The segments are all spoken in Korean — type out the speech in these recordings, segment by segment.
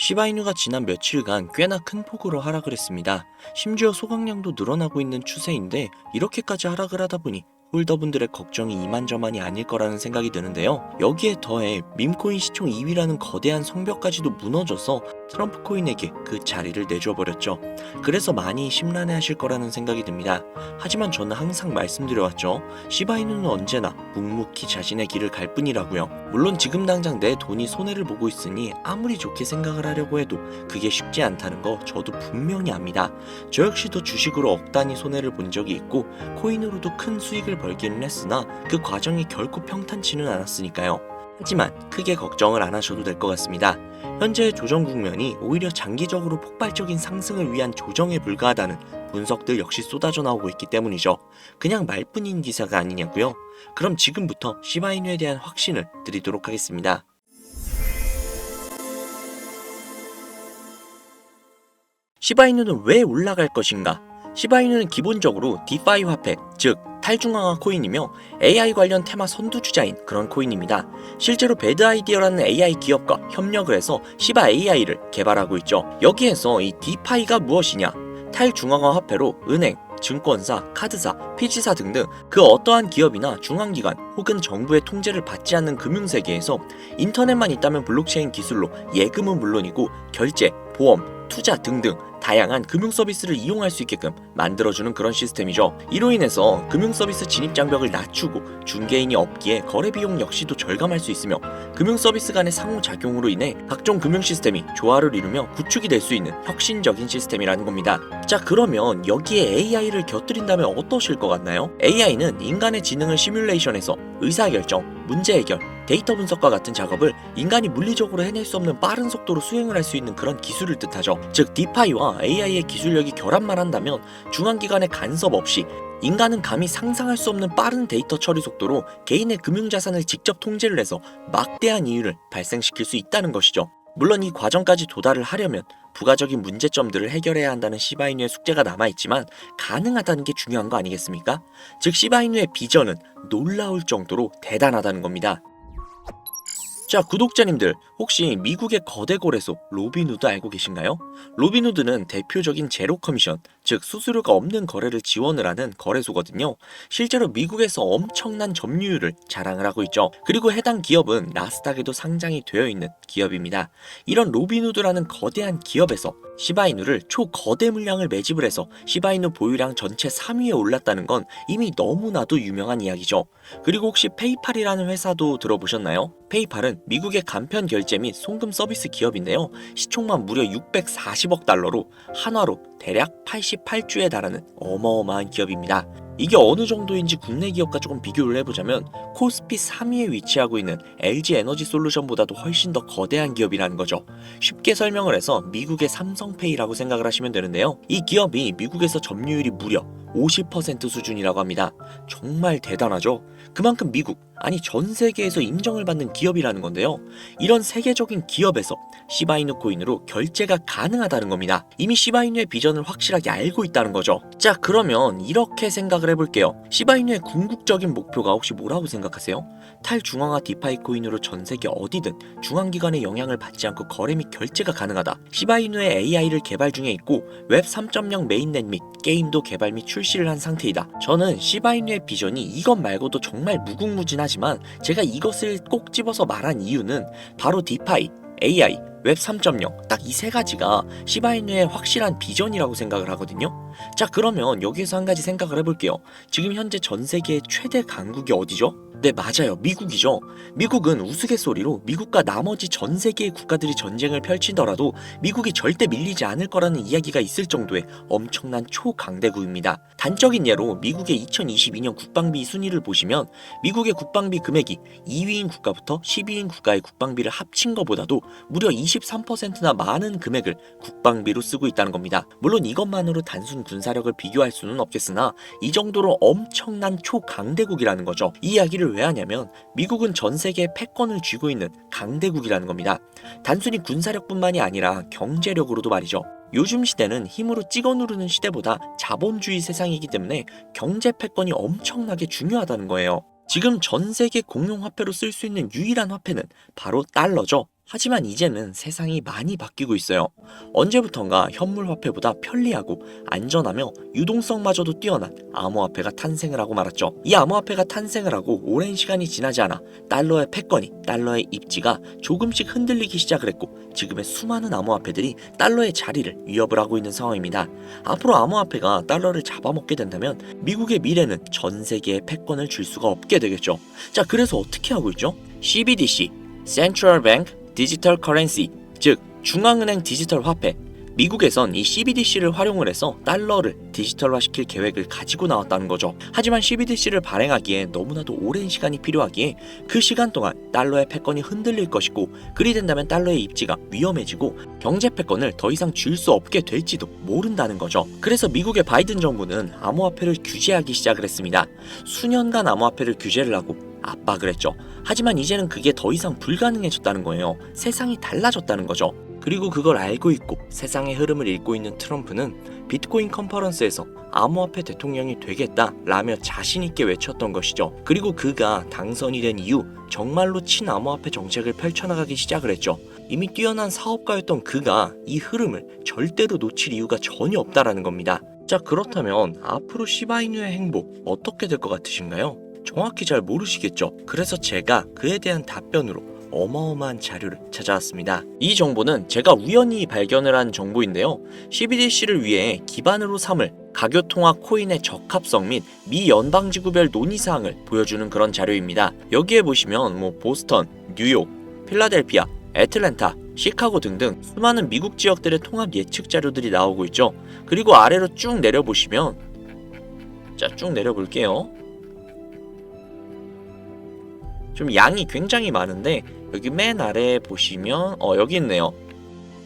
시바이누가 지난 며칠간 꽤나 큰 폭으로 하락을 했습니다. 심지어 소각량도 늘어나고 있는 추세인데 이렇게까지 하락을 하다 보니 홀더분들의 걱정이 이만저만이 아닐 거라는 생각이 드는데요. 여기에 더해 밈코인 시총 2위라는 거대한 성벽까지도 무너져서 트럼프 코인에게 그 자리를 내줘버렸죠. 그래서 많이 심란해하실 거라는 생각이 듭니다. 하지만 저는 항상 말씀드려왔죠. 시바이누는 언제나 묵묵히 자신의 길을 갈 뿐이라고요. 물론 지금 당장 내 돈이 손해를 보고 있으니 아무리 좋게 생각을 하려고 해도 그게 쉽지 않다는 거 저도 분명히 압니다. 저 역시도 주식으로 억 단위 손해를 본 적이 있고 코인으로도 큰 수익을 벌기는 했으나 그 과정이 결코 평탄치는 않았으니까요. 하지만 크게 걱정을 안 하셔도 될 것 같습니다. 현재의 조정 국면이 오히려 장기적으로 폭발적인 상승을 위한 조정에 불과하다는 분석들 역시 쏟아져 나오고 있기 때문이죠. 그냥 말뿐인 기사가 아니냐고요? 그럼 지금부터 시바이누에 대한 확신을 드리도록 하겠습니다. 시바이누는 왜 올라갈 것인가? 시바이누는 기본적으로 디파이 화폐, 즉 탈중앙화 코인이며 AI 관련 테마 선두주자인 그런 코인입니다. 실제로 배드 아이디어라는 AI 기업과 협력을 해서 시바 AI를 개발하고 있죠. 여기에서 이 디파이가 무엇이냐? 탈중앙화 화폐로 은행, 증권사, 카드사, 피지사 등등 그 어떠한 기업이나 중앙기관 혹은 정부의 통제를 받지 않는 금융세계에서 인터넷만 있다면 블록체인 기술로 예금은 물론이고 결제, 보험, 투자 등등 다양한 금융 서비스를 이용할 수 있게끔 만들어주는 그런 시스템이죠. 이로 인해서 금융 서비스 진입 장벽을 낮추고 중개인이 없기에 거래 비용 역시도 절감할 수 있으며 금융 서비스 간의 상호작용으로 인해 각종 금융 시스템이 조화를 이루며 구축이 될 수 있는 혁신적인 시스템이라는 겁니다. 자, 그러면 여기에 AI를 곁들인다면 어떠실 것 같나요? AI는 인간의 지능을 시뮬레이션해서 의사결정, 문제 해결, 데이터 분석과 같은 작업을 인간이 물리적으로 해낼 수 없는 빠른 속도로 수행을 할 수 있는 그런 기술을 뜻하죠. 즉 디파이와 AI의 기술력이 결합만 한다면 중앙기관의 간섭 없이 인간은 감히 상상할 수 없는 빠른 데이터 처리 속도로 개인의 금융자산을 직접 통제를 해서 막대한 이윤을 발생시킬 수 있다는 것이죠. 물론 이 과정까지 도달을 하려면 부가적인 문제점들을 해결해야 한다는 시바이누의 숙제가 남아있지만 가능하다는 게 중요한 거 아니겠습니까? 즉 시바이누의 비전은 놀라울 정도로 대단하다는 겁니다. 자, 구독자님들 혹시 미국의 거대 거래소 로빈후드 알고 계신가요? 로빈후드는 대표적인 제로 커미션, 즉 수수료가 없는 거래를 지원을 하는 거래소거든요. 실제로 미국에서 엄청난 점유율을 자랑을 하고 있죠. 그리고 해당 기업은 나스닥에도 상장이 되어 있는 기업입니다. 이런 로빈후드라는 거대한 기업에서 시바이누를 초거대 물량을 매집을 해서 시바이누 보유량 전체 3위에 올랐다는 건 이미 너무나도 유명한 이야기죠. 그리고 혹시 페이팔이라는 회사도 들어보셨나요? 페이팔은 미국의 간편 결제 및 송금 서비스 기업인데요. 시총만 무려 640억 달러로 한화로 대략 88주에 달하는 어마어마한 기업입니다. 이게 어느 정도인지 국내 기업과 조금 비교를 해보자면 코스피 3위에 위치하고 있는 LG 에너지 솔루션보다도 훨씬 더 거대한 기업이라는 거죠. 쉽게 설명을 해서 미국의 삼성페이라고 생각을 하시면 되는데요. 이 기업이 미국에서 점유율이 무려 50% 수준이라고 합니다. 정말 대단하죠? 그만큼 미국, 아니 전 세계에서 인정을 받는 기업이라는 건데요. 이런 세계적인 기업에서 시바이누 코인으로 결제가 가능하다는 겁니다. 이미 시바이누의 비전을 확실하게 알고 있다는 거죠. 자, 그러면 이렇게 생각을 해볼게요. 시바이누의 궁극적인 목표가 혹시 뭐라고 생각하세요? 탈중앙화 디파이 코인으로 전 세계 어디든 중앙기관의 영향을 받지 않고 거래 및 결제가 가능하다. 시바이누의 AI를 개발 중에 있고 웹 3.0 메인넷 및 게임도 개발 및 출시를 한 상태이다. 저는 시바이누의 비전이 이것 말고도 정말 무궁무진하지만 제가 이것을 꼭 집어서 말한 이유는 바로 디파이, AI, 웹 3.0 딱 이 세 가지가 시바이누의 확실한 비전이라고 생각을 하거든요. 자, 그러면 여기에서 한 가지 생각을 해볼게요. 지금 현재 전 세계의 최대 강국이 어디죠? 네, 맞아요. 미국이죠. 미국은 우스갯소리로 미국과 나머지 전 세계의 국가들이 전쟁을 펼치더라도 미국이 절대 밀리지 않을 거라는 이야기가 있을 정도의 엄청난 초강대국입니다. 단적인 예로 미국의 2022년 국방비 순위를 보시면 미국의 국방비 금액이 2위인 국가부터 10위인 국가의 국방비를 합친 것보다도 무려 23%나 많은 금액을 국방비로 쓰고 있다는 겁니다. 물론 이것만으로 단순 군사력을 비교할 수는 없겠으나 이 정도로 엄청난 초강대국이라는 거죠. 이 이야기를 왜 하냐면 미국은 전 세계의 패권을 쥐고 있는 강대국이라는 겁니다. 단순히 군사력뿐만이 아니라 경제력으로도 말이죠. 요즘 시대는 힘으로 찍어 누르는 시대보다 자본주의 세상이기 때문에 경제 패권이 엄청나게 중요하다는 거예요. 지금 전 세계 공용 화폐로 쓸 수 있는 유일한 화폐는 바로 달러죠. 하지만 이제는 세상이 많이 바뀌고 있어요. 언제부턴가 현물화폐보다 편리하고 안전하며 유동성마저도 뛰어난 암호화폐가 탄생을 하고 말았죠. 이 암호화폐가 탄생을 하고 오랜 시간이 지나지 않아 달러의 패권이, 달러의 입지가 조금씩 흔들리기 시작을 했고 지금의 수많은 암호화폐들이 달러의 자리를 위협을 하고 있는 상황입니다. 앞으로 암호화폐가 달러를 잡아먹게 된다면 미국의 미래는 전 세계에 패권을 줄 수가 없게 되겠죠. 자, 그래서 어떻게 하고 있죠? CBDC, Central Bank 디지털 커런시, 즉 중앙은행 디지털 화폐. 미국에선 이 CBDC를 활용을 해서 달러를 디지털화시킬 계획을 가지고 나왔다는 거죠. 하지만 CBDC를 발행하기에 너무나도 오랜 시간이 필요하기에 그 시간 동안 달러의 패권이 흔들릴 것이고 그리 된다면 달러의 입지가 위험해지고 경제 패권을 더 이상 줄 수 없게 될지도 모른다는 거죠. 그래서 미국의 바이든 정부는 암호화폐를 규제하기 시작을 했습니다. 수년간 암호화폐를 규제를 하고 압박을 했죠. 하지만 이제는 그게 더 이상 불가능해졌다는 거예요. 세상이 달라졌다는 거죠. 그리고 그걸 알고 있고 세상의 흐름을 읽고 있는 트럼프는 비트코인 컨퍼런스에서 암호화폐 대통령이 되겠다라며 자신있게 외쳤던 것이죠. 그리고 그가 당선이 된 이후 정말로 친암호화폐 정책을 펼쳐나가기 시작을 했죠. 이미 뛰어난 사업가였던 그가 이 흐름을 절대로 놓칠 이유가 전혀 없다라는 겁니다. 자, 그렇다면 앞으로 시바이누의 행보 어떻게 될 것 같으신가요? 정확히 잘 모르시겠죠? 그래서 제가 그에 대한 답변으로 어마어마한 자료를 찾아왔습니다. 이 정보는 제가 우연히 발견을 한 정보인데요. CBDC를 위해 기반으로 삼을 가교통화 코인의 적합성 및 미 연방지구별 논의사항을 보여주는 그런 자료입니다. 여기에 보시면 보스턴, 뉴욕, 필라델피아, 애틀랜타, 시카고 등등 수많은 미국 지역들의 통합 예측 자료들이 나오고 있죠. 그리고 아래로 쭉 내려보시면, 자, 쭉 내려볼게요. 좀 양이 굉장히 많은데 여기 맨 아래에 보시면 여기 있네요.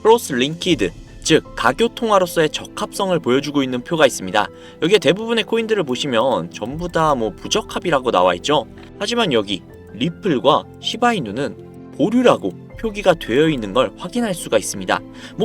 크로스 링키드, 즉 가교통화로서의 적합성을 보여주고 있는 표가 있습니다. 여기에 대부분의 코인들을 보시면 전부 다 부적합이라고 나와 있죠. 하지만 여기 리플과 시바이누는 보류라고 표기가 되어 있는 걸 확인할 수가 있습니다.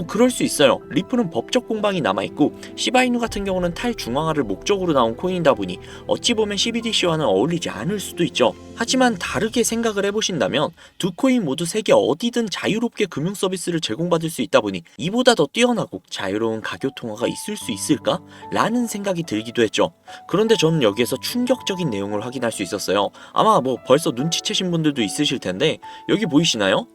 그럴 수 있어요. 리플은 법적 공방이 남아있고 시바이누 같은 경우는 탈중앙화를 목적으로 나온 코인이다 보니 어찌 보면 CBDC와는 어울리지 않을 수도 있죠. 하지만 다르게 생각을 해보신다면 두 코인 모두 세계 어디든 자유롭게 금융 서비스를 제공받을 수 있다 보니 이보다 더 뛰어나고 자유로운 가교통화가 있을 수 있을까? 라는 생각이 들기도 했죠. 그런데 저는 여기에서 충격적인 내용을 확인할 수 있었어요. 아마 벌써 눈치채신 분들도 있으실 텐데 여기 보이시나요?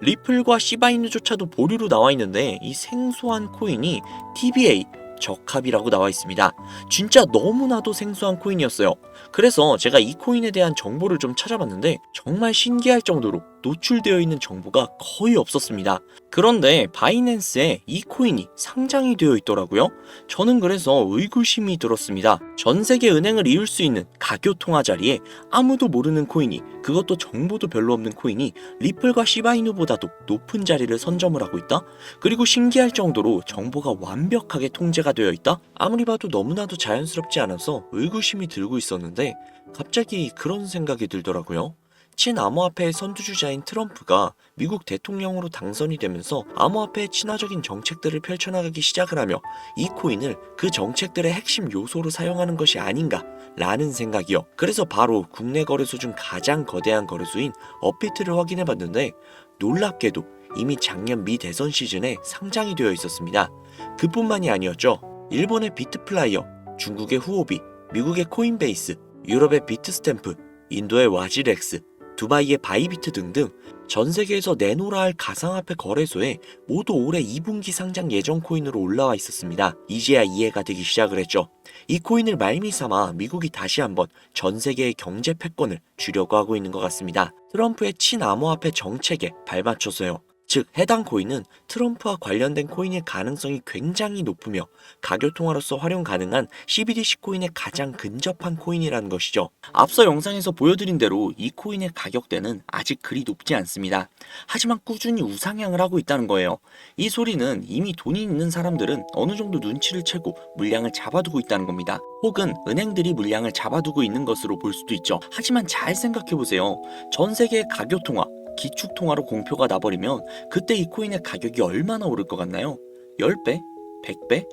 리플과 시바이누조차도 보류로 나와 있는데 이 생소한 코인이 TBA 적합이라고 나와 있습니다. 진짜 너무나도 생소한 코인이었어요. 그래서 제가 이 코인에 대한 정보를 좀 찾아봤는데 정말 신기할 정도로 노출되어 있는 정보가 거의 없었습니다. 그런데 바이낸스에 이 코인이 상장이 되어 있더라고요. 저는 그래서 의구심이 들었습니다. 전 세계 은행을 이을 수 있는 가교통화 자리에 아무도 모르는 코인이, 그것도 정보도 별로 없는 코인이 리플과 시바이누보다도 높은 자리를 선점을 하고 있다? 그리고 신기할 정도로 정보가 완벽하게 통제가 되어 있다? 아무리 봐도 너무나도 자연스럽지 않아서 의구심이 들고 있었는데 갑자기 그런 생각이 들더라고요. 친암호화폐의 선두주자인 트럼프가 미국 대통령으로 당선이 되면서 암호화폐의 친화적인 정책들을 펼쳐나가기 시작을 하며 이 코인을 그 정책들의 핵심 요소로 사용하는 것이 아닌가 라는 생각이요. 그래서 바로 국내 거래소 중 가장 거대한 거래소인 업비트를 확인해봤는데 놀랍게도 이미 작년 미 대선 시즌에 상장이 되어 있었습니다. 그뿐만이 아니었죠. 일본의 비트플라이어, 중국의 후오비, 미국의 코인베이스, 유럽의 비트스탬프, 인도의 와지렉스, 두바이의 바이비트 등등 전 세계에서 내놓으라 할 가상화폐 거래소에 모두 올해 2분기 상장 예정 코인으로 올라와 있었습니다. 이제야 이해가 되기 시작을 했죠. 이 코인을 말미삼아 미국이 다시 한번 전 세계의 경제 패권을 주려고 하고 있는 것 같습니다. 트럼프의 친암호화폐 정책에 발맞춰서요. 즉 해당 코인은 트럼프와 관련된 코인일 가능성이 굉장히 높으며 가교통화로서 활용 가능한 CBDC 코인에 가장 근접한 코인이라는 것이죠. 앞서 영상에서 보여드린 대로 이 코인의 가격대는 아직 그리 높지 않습니다. 하지만 꾸준히 우상향을 하고 있다는 거예요. 이 소리는 이미 돈이 있는 사람들은 어느 정도 눈치를 채고 물량을 잡아두고 있다는 겁니다. 혹은 은행들이 물량을 잡아두고 있는 것으로 볼 수도 있죠. 하지만 잘 생각해보세요. 전 세계의 가교통화, 기축통화로 공표가 나버리면 그때 이 코인의 가격이 얼마나 오를 것 같나요? 10배? 100배?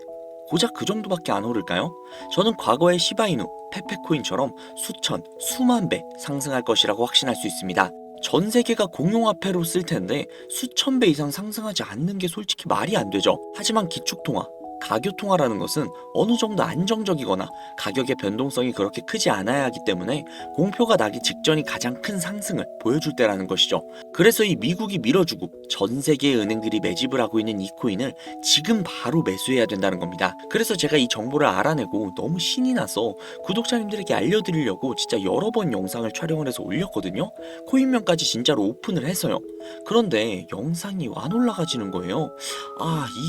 고작 그 정도밖에 안 오를까요? 저는 과거의 시바이누, 페페코인처럼 수천, 수만 배 상승할 것이라고 확신할 수 있습니다. 전 세계가 공용화폐로 쓸 텐데 수천 배 이상 상승하지 않는 게 솔직히 말이 안 되죠. 하지만 기축통화, 가교통화라는 것은 어느 정도 안정적이거나 가격의 변동성이 그렇게 크지 않아야 하기 때문에 공표가 나기 직전이 가장 큰 상승을 보여줄 때라는 것이죠. 그래서 이 미국이 밀어주고 전 세계의 은행들이 매집을 하고 있는 이 코인을 지금 바로 매수해야 된다는 겁니다. 그래서 제가 이 정보를 알아내고 너무 신이 나서 구독자님들에게 알려드리려고 진짜 여러 번 영상을 촬영을 해서 올렸거든요. 코인명까지 진짜로 오픈을 해서요. 그런데 영상이 안 올라가지는 거예요.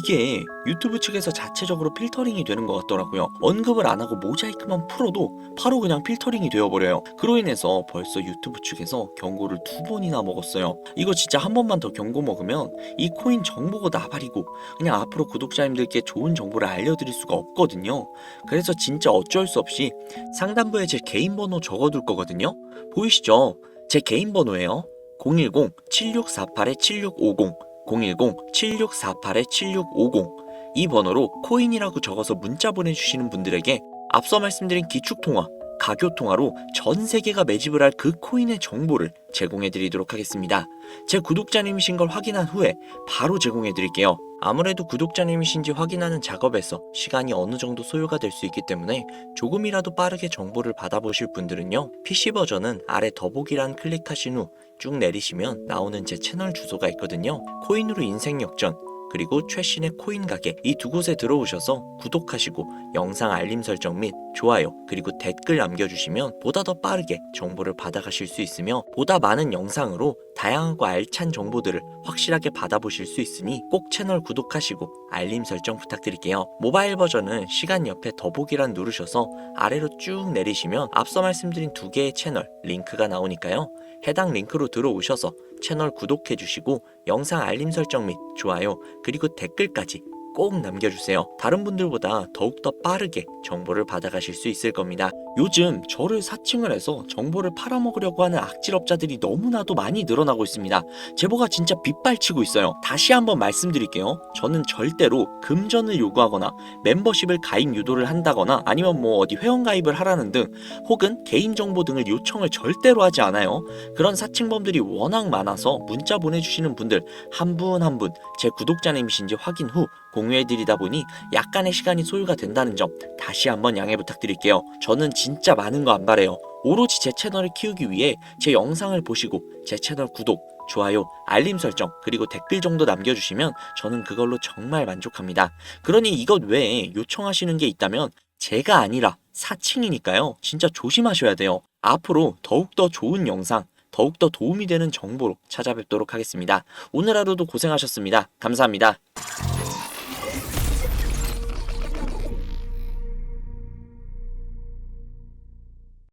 이게 유튜브 측에서 자체적으로 필터링이 되는 것 같더라고요. 언급을 안 하고 모자이크만 풀어도 바로 그냥 필터링이 되어버려요. 그로 인해서 벌써 유튜브 측에서 경고를 2번이나 먹었어요. 이거 진짜 한 번만 더 경고 먹으면 이 코인 정보가 나발이고 그냥 앞으로 구독자님들께 좋은 정보를 알려드릴 수가 없거든요. 그래서 진짜 어쩔 수 없이 상단부에 제 개인 번호 적어둘 거거든요. 보이시죠? 제 개인 번호예요. 010-7648-7650 010-7648-7650 이 번호로 코인이라고 적어서 문자 보내주시는 분들에게 앞서 말씀드린 기축통화, 가교통화로 전 세계가 매집을 할 그 코인의 정보를 제공해드리도록 하겠습니다. 제 구독자님이신 걸 확인한 후에 바로 제공해드릴게요. 아무래도 구독자님이신지 확인하는 작업에서 시간이 어느 정도 소요가 될 수 있기 때문에 조금이라도 빠르게 정보를 받아보실 분들은요, PC 버전은 아래 더보기란 클릭하신 후 쭉 내리시면 나오는 제 채널 주소가 있거든요. 코인으로 인생 역전, 그리고 최신의 코인 가게, 이 두 곳에 들어오셔서 구독하시고 영상 알림 설정 및 좋아요 그리고 댓글 남겨주시면 보다 더 빠르게 정보를 받아가실 수 있으며 보다 많은 영상으로 다양하고 알찬 정보들을 확실하게 받아보실 수 있으니 꼭 채널 구독하시고 알림 설정 부탁드릴게요. 모바일 버전은 시간 옆에 더보기란 누르셔서 아래로 쭉 내리시면 앞서 말씀드린 두 개의 채널 링크가 나오니까요. 해당 링크로 들어오셔서 채널 구독해주시고 영상 알림 설정 및 좋아요 그리고 댓글까지 꼭 남겨주세요. 다른 분들보다 더욱더 빠르게 정보를 받아가실 수 있을 겁니다. 요즘 저를 사칭을 해서 정보를 팔아먹으려고 하는 악질업자들이 너무나도 많이 늘어나고 있습니다. 제보가 진짜 빗발치고 있어요. 다시 한번 말씀드릴게요. 저는 절대로 금전을 요구하거나 멤버십을 가입 유도를 한다거나 아니면 어디 회원가입을 하라는 등 혹은 개인정보 등을 요청을 절대로 하지 않아요. 그런 사칭범들이 워낙 많아서 문자 보내주시는 분들 한 분 한 분 제 구독자님이신지 확인 후 공유해드리다 보니 약간의 시간이 소요가 된다는 점 다시 한번 양해 부탁드릴게요. 저는 진짜 많은 거 안 바래요. 오로지 제 채널을 키우기 위해 제 영상을 보시고 제 채널 구독, 좋아요, 알림 설정 그리고 댓글 정도 남겨주시면 저는 그걸로 정말 만족합니다. 그러니 이것 외에 요청하시는 게 있다면 제가 아니라 사칭이니까요. 진짜 조심하셔야 돼요. 앞으로 더욱더 좋은 영상, 더욱더 도움이 되는 정보로 찾아뵙도록 하겠습니다. 오늘 하루도 고생하셨습니다. 감사합니다.